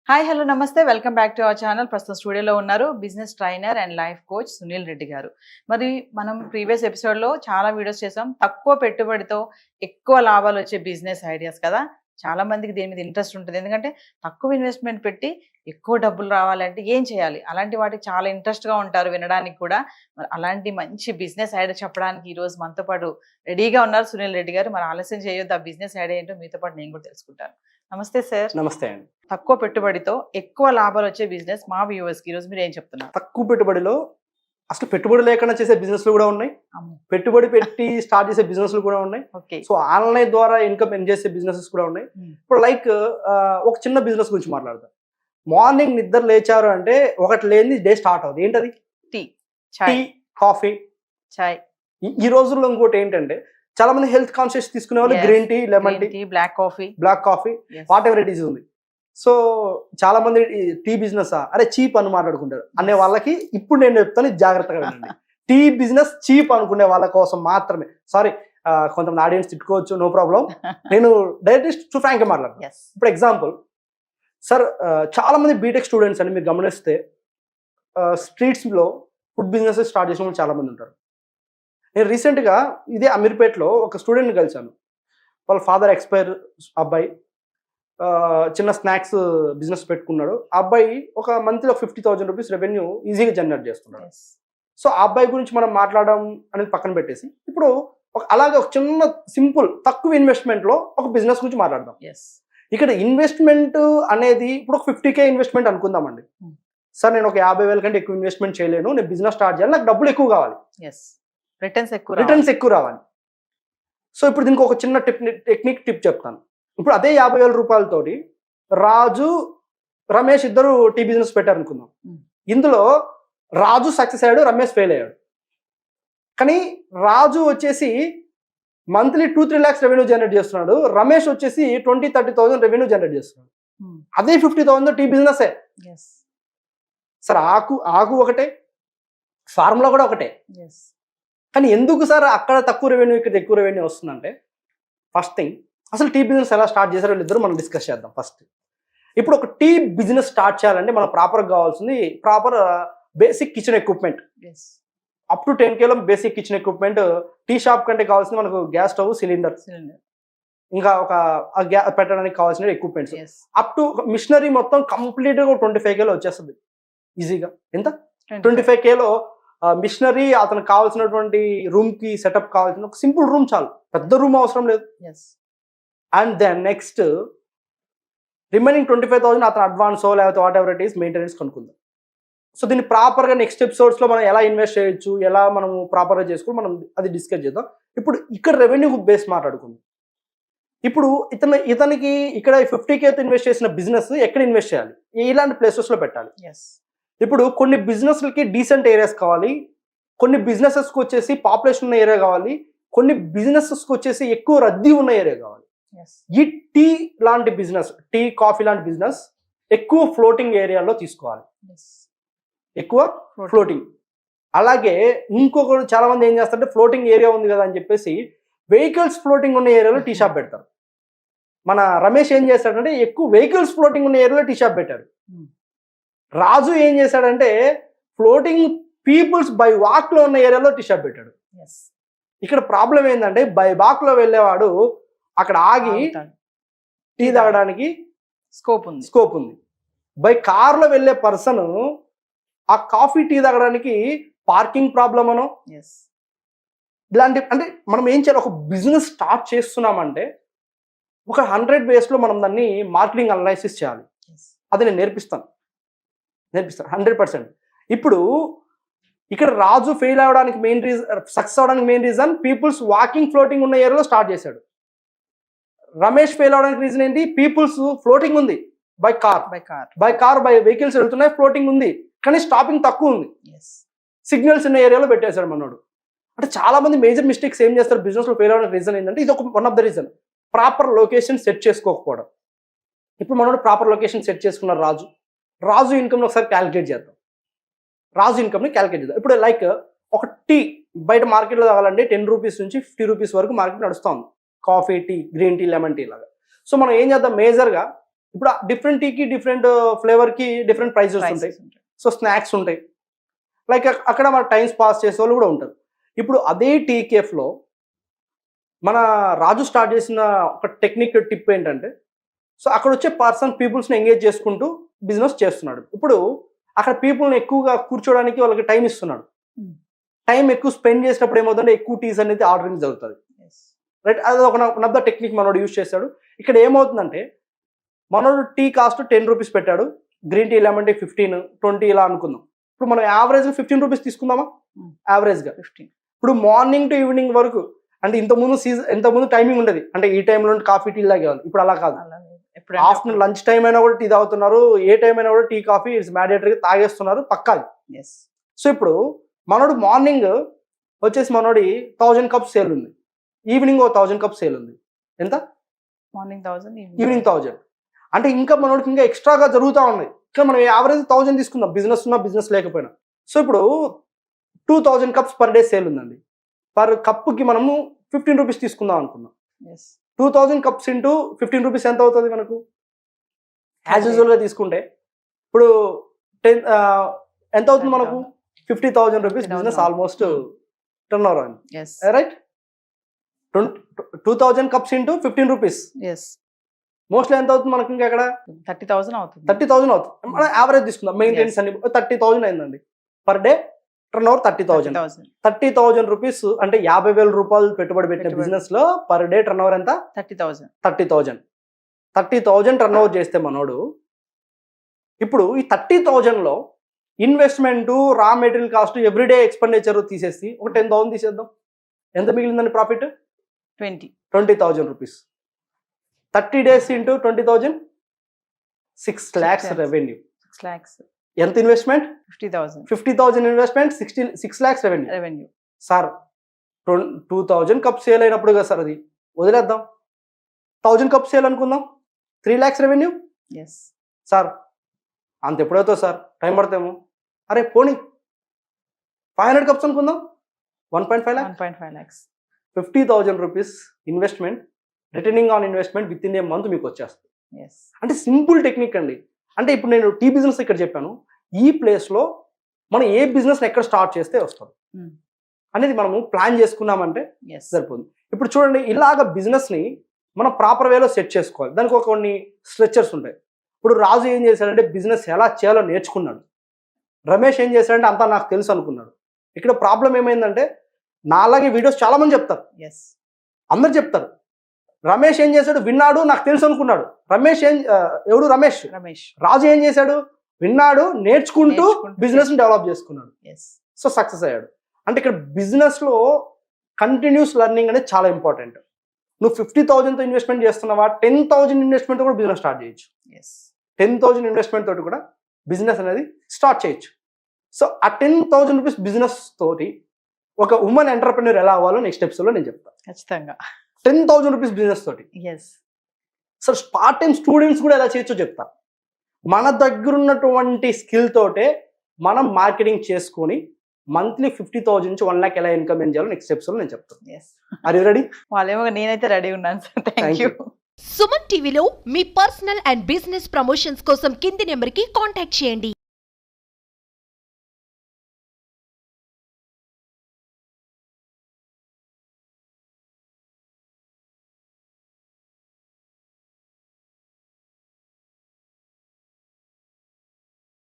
Hi hello నమస్తే welcome back to our channel. ప్రస్తుతం స్టూడియోలో ఉన్నారు business trainer and life coach Sunil Reddy గారు. మరి మనం ప్రీవియస్ ఎపిసోడ్లో చాలా వీడియోస్ చేసాం. తక్కువ పెట్టుబడితో ఎక్కువ లాభాలు వచ్చే బిజినెస్ ఐడియాస్ కదా. చాలా మందికి దీని మీద ఇంట్రెస్ట్ ఉంటుంది. ఎందుకంటే తక్కువ ఇన్వెస్ట్మెంట్ పెట్టి ఎక్కువ డబ్బులు రావాలంటే ఏం చేయాలి, అలాంటి వాటికి చాలా ఇంట్రెస్ట్గా ఉంటారు వినడానికి కూడా. మరి అలాంటి మంచి బిజినెస్ ఐడియా చెప్పడానికి ఈరోజు మనతో పాటు రెడీగా ఉన్నారు సునీల్ రెడ్డి గారు. మరి ఆలస్యం చేయొద్దు, ఆ బిజినెస్ ఐడియా ఏంటో మీతో పాటు నేను కూడా తెలుసుకుంటాను. నమస్తే సార్. నమస్తే అండి. తక్కువ పెట్టుబడితో ఎక్కువ లాభాలు వచ్చే బిజినెస్ మా వ్యూవర్స్ కి ఈరోజు మీరు ఏం చెప్తున్నారు? తక్కువ పెట్టుబడిలో అసలు పెట్టుబడి లేకుండా చేసే బిజినెస్లు కూడా ఉన్నాయి, పెట్టుబడి పెట్టి స్టార్ట్ చేసే బిజినెస్లు కూడా ఉన్నాయి. సో ఆన్లైన్ ద్వారా ఇన్కమ్ ఎర్న్ చేసే బిజినెసెస్ కూడా ఉన్నాయి. ఇప్పుడు లైక్ ఒక చిన్న బిజినెస్ గురించి మాట్లాడదాం. మార్నింగ్ నిద్ర లేచారు అంటే ఒకటి లేని డే స్టార్ట్ అవుతుంది. ఏంటది? టీ, కాఫీ, చాయ్. ఈ రోజుల్లో ఇంకోటి ఏంటంటే చాలా మంది హెల్త్ కాన్షియస్ తీసుకునే వాళ్ళు green tea, lemon tea, black coffee, whatever it is ఉంది. సో చాలా మంది టీ బిజినెస్ అరే చీప్ అని మాట్లాడుకుంటారు అనే వాళ్ళకి ఇప్పుడు నేను చెప్తాను, జాగ్రత్తగా వినండి. టీ బిజినెస్ చీప్ అనుకునే వాళ్ళ కోసం మాత్రమే. సారీ, కొంతమంది ఆడియన్స్ తిట్టుకోవచ్చు, నో ప్రాబ్లం. నేను డైరెక్ట్ ఫ్రాంక్ గా మాట్లాడతాను. ఇప్పుడు ఎగ్జాంపుల్ సార్, చాలా మంది బీటెక్ స్టూడెంట్స్ అని మీరు గమనిస్తే స్ట్రీట్స్ లో ఫుడ్ బిజినెస్ స్టార్ట్ చేసిన వాళ్ళు చాలా మంది ఉంటారు. నేను రీసెంట్గా ఇదే అమీర్పేటలో ఒక స్టూడెంట్ని కలిశాను. వాళ్ళ ఫాదర్ ఎక్స్పైర్ అబ్బాయి, చిన్న స్నాక్స్ బిజినెస్ పెట్టుకున్నాడు. ఆ అబ్బాయి ఒక మంత్లీ 50,000 రూపీస్ రెవెన్యూ ఈజీగా జనరేట్ చేస్తున్నాడు. సో ఆ అబ్బాయి గురించి మనం మాట్లాడడం అనేది పక్కన పెట్టేసి ఇప్పుడు అలాగే ఒక చిన్న సింపుల్ తక్కువ ఇన్వెస్ట్మెంట్లో ఒక బిజినెస్ గురించి మాట్లాడదాం. ఇక్కడ ఇన్వెస్ట్మెంట్ అనేది ఇప్పుడు ఒక 50K ఇన్వెస్ట్మెంట్ అనుకుందామండి. సార్ నేను ఒక 50,000 కంటే ఎక్కువ ఇన్వెస్ట్మెంట్ చేయలేను, నేను బిజినెస్ స్టార్ట్ చేయాలి, నాకు డబ్బులు ఎక్కువ కావాలి, రిటర్న్స్ ఎక్కువ రావాలి. సో ఇప్పుడు దీనికి ఒక చిన్న టిప్ చెప్తాను. ఇప్పుడు అదే 50,000 రూపాయలతోటి రాజు, రమేష్ ఇద్దరు టీ బిజినెస్ పెట్టారు అనుకుందాం. ఇందులో రాజు సక్సెస్ అయ్యాడు, రమేష్ ఫెయిల్ అయ్యాడు. కానీ రాజు వచ్చేసి మంత్లీ 2-3 lakhs రెవెన్యూ జనరేట్ చేస్తున్నాడు, రమేష్ వచ్చేసి 20-30,000 రెవెన్యూ జనరేట్ చేస్తున్నాడు. అదే 50,000 టీ బిజినెస్. సార్ ఆకు ఒకటే, ఫార్ములా కూడా ఒకటే. కానీ ఎందుకు సార్ అక్కడ తక్కువ రెవెన్యూ ఇక్కడ ఎక్కువ రెవెన్యూ వస్తుందంటే, ఫస్ట్ థింగ్ అసలు టీ బిజినెస్ ఎలా స్టార్ట్ చేశారో వీళ్ళిద్దరు మనం డిస్కస్ చేద్దాం. ఫస్ట్ ఇప్పుడు ఒక టీ బిజినెస్ స్టార్ట్ చేయాలంటే మనకు ప్రాపర్గా కావాల్సింది proper basic kitchen equipment. Up to 10K basic kitchen equipment. Tea shop కంటే కావాల్సింది మనకు గ్యాస్ స్టవ్, సిలిండర్, ఇంకా ఒక పెట్టడానికి కావాల్సిన ఎక్విప్మెంట్స్. అప్ టు మిషనరీ మొత్తం కంప్లీట్గా 25K వచ్చేస్తుంది ఈజీగా. ఎంత? 25K మిషనరీ, అతనికి కావాల్సినటువంటి రూమ్ కి సెటప్ కావాల్సిన ఒక సింపుల్ రూమ్ చాలు, పెద్ద రూమ్ అవసరం లేదు. అండ్ దెన్ నెక్స్ట్ రిమైనింగ్ 25,000 అతను అడ్వాన్స్ లేకపోతే what ever it is maintenance కనుక్కుందాం. సో దీన్ని ప్రాపర్గా నెక్స్ట్ ఎపిసోడ్స్ లో మనం ఎలా ఇన్వెస్ట్ చేయొచ్చు, ఎలా మనం ప్రాపర్గా చేసుకుని మనం అది డిస్కస్ చేద్దాం. ఇప్పుడు ఇక్కడ రెవెన్యూ బేస్ మాట్లాడుకుందాం. ఇప్పుడు ఇతనికి ఇక్కడ 50K ఇన్వెస్ట్ చేసిన బిజినెస్ ఎక్కడ ఇన్వెస్ట్ చేయాలి, ఇలాంటి ప్లేసెస్ లో పెట్టాలి. ఇప్పుడు కొన్ని బిజినెస్లకి డీసెంట్ ఏరియాస్ కావాలి, కొన్ని బిజినెసెస్కి వచ్చేసి పాపులేషన్ ఉన్న ఏరియా కావాలి, కొన్ని బిజినెసెస్కి వచ్చేసి ఎక్కువ రద్దీ ఉన్న ఏరియా కావాలి. ఈ టీ లాంటి బిజినెస్, టీ కాఫీ లాంటి బిజినెస్ ఎక్కువ ఫ్లోటింగ్ ఏరియాలో తీసుకోవాలి, ఎక్కువ ఫ్లోటింగ్. అలాగే ఇంకొకరు చాలా మంది ఏం చేస్తారంటే ఫ్లోటింగ్ ఏరియా ఉంది కదా అని చెప్పేసి వెహికల్స్ ఫ్లోటింగ్ ఉన్న ఏరియాలో టీ షాప్ పెడతారు. మన రమేష్ ఏం చేస్తాడంటే ఎక్కువ వెహికల్స్ ఫ్లోటింగ్ ఉన్న ఏరియాలో టీ షాప్ పెట్టాడు. రాజు ఏం చేశాడంటే ఫ్లోటింగ్ పీపుల్స్ బై వాక్ లో ఉన్న ఏరియాలో టీ షాప్ పెట్టాడు. ఇక్కడ ప్రాబ్లం ఏంటంటే బై వాక్ లో వెళ్ళేవాడు అక్కడ ఆగి టీ తాగడానికి స్కోప్ ఉంది. బై కార్ లో వెళ్ళే పర్సన్ ఆ కాఫీ టీ తాగడానికి పార్కింగ్ ప్రాబ్లం అనో ఇలాంటి, అంటే మనం ఏం చేయాలి, ఒక బిజినెస్ స్టార్ట్ చేస్తున్నామంటే ఒక 100 ways లో మనం దాన్ని మార్కెటింగ్ అనలైసిస్ చేయాలి. అది నేను నేర్పిస్తాను 100%. ఇప్పుడు ఇక్కడ రాజు ఫెయిల్ అవడానికి మెయిన్ రీజన్, సక్సెస్ అవడానికి main reason peoples walking floating ఉన్న ఏరియాలో స్టార్ట్ చేశాడు. రమేష్ ఫెయిల్ అవడానికి రీజన్ ఏంటి, పీపుల్స్ ఫ్లోటింగ్ ఉంది బై కార్ బై వెహికల్స్ వెళ్తున్నాయి, ఫ్లోటింగ్ ఉంది కానీ స్టాపింగ్ తక్కువ ఉంది, సిగ్నల్స్ ఉన్న ఏరియాలో పెట్టేశాడు మనోడు. అంటే చాలా మంది మేజర్ మిస్టేక్స్ ఏం చేస్తారు బిజినెస్ లో ఫెయిల్ అవడానికి రీజన్ ఏంటంటే ఇది ఒక one of the reason, proper location set చేసుకోకపోవడం. ఇప్పుడు మనోడు ప్రాపర్ లొకేషన్ సెట్ చేసుకున్నారు. రాజు ఇన్కమ్ని ఒకసారి క్యాలిక్యులేట్ చేద్దాం. ఇప్పుడు లైక్ ఒక టీ బయట మార్కెట్లో తాగాలంటే 10 రూపీస్ నుంచి 50 రూపీస్ వరకు మార్కెట్ నడుస్తుంది. Coffee, tea, green tea, lemon tea లాగా. సో మనం ఏం చేద్దాం, మేజర్గా ఇప్పుడు డిఫరెంట్ టీకి డిఫరెంట్ ఫ్లేవర్కి డిఫరెంట్ ప్రైజెస్ ఉంటాయి. సో స్నాక్స్ ఉంటాయి, లైక్ అక్కడ మన టైమ్స్ పాస్ చేసే వాళ్ళు కూడా ఉంటారు. ఇప్పుడు అదే టీ కేఫ్లో మన రాజు స్టార్ట్ చేసిన ఒక టెక్నిక్ టిప్ ఏంటంటే, సో అక్కడ వచ్చే పీపుల్స్ని ఎంగేజ్ చేసుకుంటూ బిజినెస్ చేస్తున్నాడు. ఇప్పుడు అక్కడ పీపుల్ని ఎక్కువగా కూర్చోడానికి వాళ్ళకి టైం ఇస్తున్నాడు. టైం ఎక్కువ స్పెండ్ చేసినప్పుడు ఏమవుతుందంటే ఎక్కువ టీస్ అనేది ఆర్డరింగ్ జరుగుతుంది, రైట్? అది ఒక వన్ ఆఫ్ ద టెక్నిక్ మనోడు యూజ్ చేశాడు. ఇక్కడ ఏమవుతుందంటే మనోడు టీ కాస్ట్ 10 రూపీస్ పెట్టాడు, గ్రీన్ టీ లెమన్ టీ 15, 20 ఇలా అనుకుందాం. ఇప్పుడు మనం యావరేజ్గా 15 రూపీస్ తీసుకుందామా? యావరేజ్గా 15. ఇప్పుడు మార్నింగ్ టు ఈవినింగ్ వరకు, అంటే ఇంతకుముందు టైమింగ్ ఉండేది, అంటే ఈ టైంలో కాఫీ టీ తాగేవాళ్ళు. ఇప్పుడు అలా కాదు, ఆఫ్టర్నూన్ లంచ్ టైం అయినా కూడా టీ తాగుతున్నారు, ఏ టైం అయినా కూడా టీ కాఫీ ఇట్స్ మ్యాండేటరీగా తాగేస్తున్నారు పక్కాది. సో ఇప్పుడు మనోడు మార్నింగ్ వచ్చేసి మనోడి 1000 కప్స్ సేల్ ఉంది, ఈవినింగ్ 1000 కప్స్ సేల్ ఉంది. ఎంత? Morning 1000, evening 1000. అంటే ఇంకా మనోడికి ఇంకా ఎక్స్ట్రాగా జరుగుతూ ఉన్నాయి. ఇంకా మనం యావరేజ్ 1000 తీసుకుందాం, బిజినెస్ ఉన్నా బిజినెస్ లేకపోయినా. సో ఇప్పుడు 2000 కప్స్ పర్ డే సేల్ ఉందండి. పర్ కప్పుకి మనము 15 రూపీస్ తీసుకుందాం అనుకున్నాం. 2000 కప్స్ ఇంటూ 15 రూపీస్ ఎంత అవుతుంది మనకు? యాజ్ యూజువల్గా తీసుకుంటే ఇప్పుడు ఎంత అవుతుంది మనకు? 50,000 rupees business almost turn over అయింది, right? 2000 cups into 15 rupees mostly ఎంత అవుతుంది మనకి? ఇంకా అక్కడ 30,000 అవుతుంది. 30,000 అవుతుంది. మనం యావరేజ్ తీసుకుందాం, మెయింటెనెన్స్ అన్ని 30,000 అయిందండి per day turn over. 30,000 rupees అంటే 50,000 రూపాయలు పెట్టుబడి పెట్టిన బిజినెస్ లో పర్ డే టర్న్ ఓవర్ ఎంత? 30,000 టర్న్ ఓవర్ చేస్తే మనోడు ఇప్పుడు ఈ 30,000 లో investment, raw material cost, everyday expenditure తీసేసి ఒక 10,000 తీసేద్దాం. ఎంత మిగిలిందండి profit? 20,000 rupees. 30 days into 20,000, 6 lakhs revenue. ఎంత investment? 50,000 investment, 6 lakhs revenue. Sir 2000 cup sale అయినప్పుడు కదా సార్, అది వదిలేద్దాం. 1000 కప్ సేల్ అనుకుందాం, 3 lakhs రెవెన్యూ. సార్ అంత ఎప్పుడవుతుంది సార్? టైం పడతాము. అరే పోనీ 500 కప్స్ అనుకుందాం, 1.5 lakhs. 50,000 rupees investment, returning on investment with in a month మీకు వచ్చేస్తుంది. అంటే సింపుల్ టెక్నిక్ అండి. అంటే ఇప్పుడు నేను టీ బిజినెస్ ఇక్కడ చెప్పాను, ఈ ప్లేస్లో మనం ఏ బిజినెస్ ఎక్కడ స్టార్ట్ చేస్తే వస్తుంది అనేది మనము ప్లాన్ చేసుకున్నామంటే సరిపోతుంది. ఇప్పుడు చూడండి, ఇలాగ బిజినెస్ని మనం ప్రాపర్ వేలో సెట్ చేసుకోవాలి. దానికి కొన్ని స్ట్రక్చర్స్ ఉంటాయి. ఇప్పుడు రాజు ఏం చేశాడంటే బిజినెస్ ఎలా చేయాలో నేర్చుకున్నాడు. రమేష్ ఏం చేశాడంటే అంతా నాకు తెలుసు అనుకున్నాడు. ఇక్కడ ప్రాబ్లం ఏమైందంటే, నాలాగే వీడియోస్ చాలా మంది చెప్తారు, అందరు చెప్తారు. రమేష్ ఏం చేశాడు? విన్నాడు, నాకు తెలుసు అనుకున్నాడు. ఎవడు? రమేష్. రాజు ఏం చేశాడు? విన్నాడు, నేర్చుకుంటూ బిజినెస్ ని డెవలప్ చేసుకున్నాడు. సో సక్సెస్ అయ్యాడు. అంటే ఇక్కడ బిజినెస్ లో కంటిన్యూస్ లెర్నింగ్ అనేది చాలా ఇంపార్టెంట్. నువ్వు 50,000తో ఇన్వెస్ట్మెంట్ చేస్తున్నావా, 10,000 ఇన్వెస్ట్మెంట్ కూడా బిజినెస్ స్టార్ట్ చేయొచ్చు. 10,000 ఇన్వెస్ట్మెంట్ తోటి కూడా బిజినెస్ అనేది స్టార్ట్ చేయొచ్చు. సో ఆ 10,000 రూపీస్ బిజినెస్ తోటి ఒక ఉమెన్ ఎంటర్ప్రెన్యూర్ ఎలా అవ్వాలో నెక్స్ట్ ఎపిసోడ్లో నేను చెప్తాను ఖచ్చితంగా. 10,000 రూపీస్ బిజినెస్ తోటి. సార్ పార్ట్ టైం స్టూడెంట్స్ కూడా ఎలా చేయొచ్చో చెప్తా. మన దగ్గర ఉన్నటువంటి స్కిల్ తోటే మనం మార్కెటింగ్ చేసుకొని మంత్లీ 50,000 నుంచి 1 lakh ఎలా ఇన్కమ్ ఏం చేయాలో నెక్స్ట్ ఎపిసోడ్ నేను చెప్తాను. Are you ready? వాళ్ళేమో నేనైతే రెడీ ఉన్నాను సార్. థాంక్యూ. సుమన్ టీవీలో మీ పర్సనల్ అండ్ బిజినెస్ ప్రమోషన్స్ కోసం కింది నెంబర్కి కాంటాక్ట్ చేయండి.